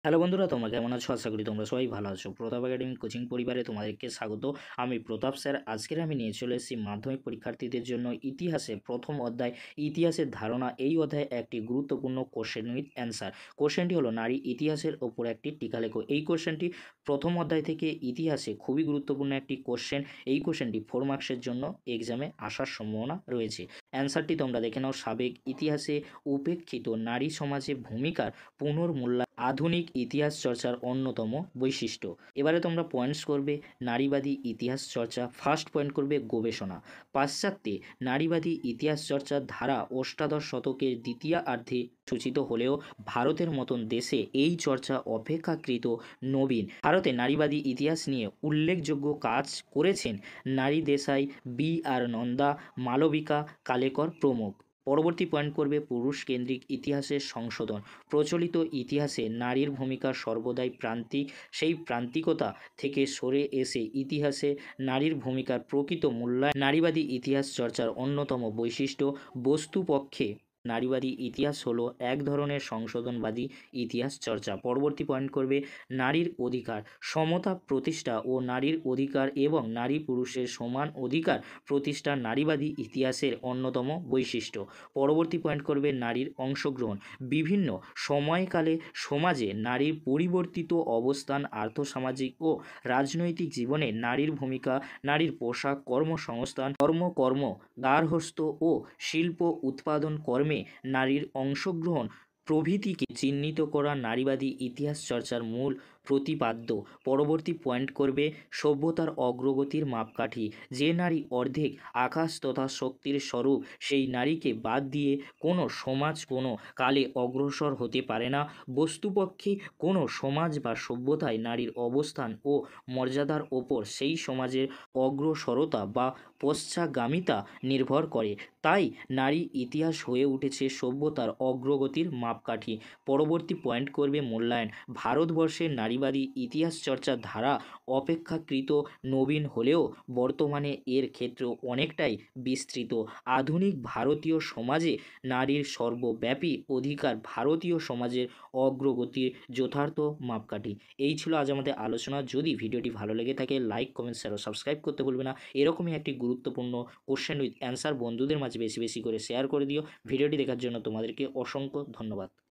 Hello বন্ধুরা, তোমরা কেমন আছো? আশা করি তোমরা সবাই ভালো আছো। প্রতাপ একাডেমি কোচিং পরিবারে তোমাদেরকে স্বাগত। আমি প্রতাপ স্যার। আজকের আমি নিয়ে চলে এসেছি মাধ্যমিক পরীক্ষার্থীদের জন্য ইতিহাসে প্রথম অধ্যায় ইতিহাসের ধারণা। এই অধ্যায়ে একটি গুরুত্বপূর্ণ কোশ্চেন উইথ অ্যান্সার। কোশ্চেনটি হলো নারী ইতিহাসের ওপর একটি টিকা লেখো। এই কোশ্চেনটি প্রথম অধ্যায় থেকে ইতিহাসে খুবই গুরুত্বপূর্ণ একটি কোশ্চেন। এই কোশ্চেনটি 4 মার্কসের জন্য এক্সামে আসার সম্ভাবনা রয়েছে। অ্যান্সারটি তোমরা দেখে নাও। সাবেক ইতিহাসে উপেক্ষিত নারী সমাজে ভূমিকার পুনর্মূল্যায়ন আধুনিক ইতিহাস চর্চার অন্যতম বৈশিষ্ট্য। এবারে তোমরা পয়েন্টস করবে নারীবাদী ইতিহাস চর্চা। ফার্স্ট পয়েন্ট করবে গবেষণা। পাশ্চাত্যে নারীবাদী ইতিহাস চর্চার ধারা অষ্টাদশ শতকের দ্বিতীয়ার্ধে সূচিত হলেও ভারতের মতন দেশে এই চর্চা অপেক্ষাকৃত নবীন। ভারতে নারীবাদী ইতিহাস নিয়ে উল্লেখযোগ্য কাজ করেছেন নারী দেশাই, বি আর নন্দা, মালবিকা কালেকর প্রমুখ। পরবর্তী পয়েন্ট করবে পুরুষ কেন্দ্রিক ইতিহাসের সংশোধন। প্রচলিত ইতিহাসে নারীর ভূমিকা সর্বদাই প্রান্তিক। সেই প্রান্তিকতা থেকে সরে এসে ইতিহাসে নারীর ভূমিকার প্রকৃত মূল্যায়ন নারীবাদী ইতিহাস চর্চার অন্যতম বৈশিষ্ট্য। বস্তুপক্ষে নারীবাদী ইতিহাস হলো এক ধরনের সংশোধনবাদী ইতিহাস চর্চা। পরবর্তী পয়েন্ট করবে নারীর অধিকার, সমতা প্রতিষ্ঠা ও নারীর অধিকার এবং নারী পুরুষের সমান অধিকার প্রতিষ্ঠা নারীবাদী ইতিহাসের অন্যতম বৈশিষ্ট্য। পরবর্তী পয়েন্ট করবে নারীর অংশগ্রহণ। বিভিন্ন সময়কালে সমাজে নারীর পরিবর্তিত অবস্থান, আর্থসামাজিক ও রাজনৈতিক জীবনে নারীর ভূমিকা, নারীর পোশাক, কর্মসংস্থান, কর্ম, গার্হস্থ্য ও শিল্প উৎপাদন কর্মে নারীর অংশগ্রহণ প্রভৃতিকে চিহ্নিত করা নারীবাদী ইতিহাস চর্চার মূল প্রতিপাদ্য। পরবর্তী পয়েন্ট করবে সভ্যতার অগ্রগতির মাপকাঠি। যে নারী অর্ধেক আকাশ তথা শক্তির স্বরূপ, সেই নারীকে বাদ দিয়ে কোনো সমাজ কোনো কালে অগ্রসর হতে পারে না। বস্তুপক্ষে কোনো সমাজ বা সভ্যতায় নারীর অবস্থান ও মর্যাদার ওপর সেই সমাজের অগ্রসরতা বা পশ্চাগামিতা নির্ভর করে। তাই নারী ইতিহাস হয়ে উঠেছে সভ্যতার অগ্রগতির মাপকাঠি। পরবর্তী পয়েন্ট করবে মূল্যায়ন। ভারতবর্ষের নারীবাদী ইতিহাস চর্চার ধারা অপেক্ষাকৃত নবীন হলেও বর্তমানে এর ক্ষেত্র অনেকটাই বিস্তৃত। আধুনিক ভারতীয় সমাজে নারীর সর্বব্যাপী অধিকার ভারতীয় সমাজের অগ্রগতির যথার্থ মাপকাঠি। এই ছিল আজ আমাদের আলোচনা। যদি ভিডিওটি ভালো লেগে থাকে লাইক, কমেন্ট, শেয়ার ও সাবস্ক্রাইব করতে ভুলবে না। এরকমই একটি গুরুত্বপূর্ণ কোশ্চেন উইথ অ্যান্সার বন্ধুদের মাঝে বেশি বেশি করে শেয়ার করে দিও। ভিডিওটি দেখার জন্য তোমাদেরকে অসংখ্য ধন্যবাদ।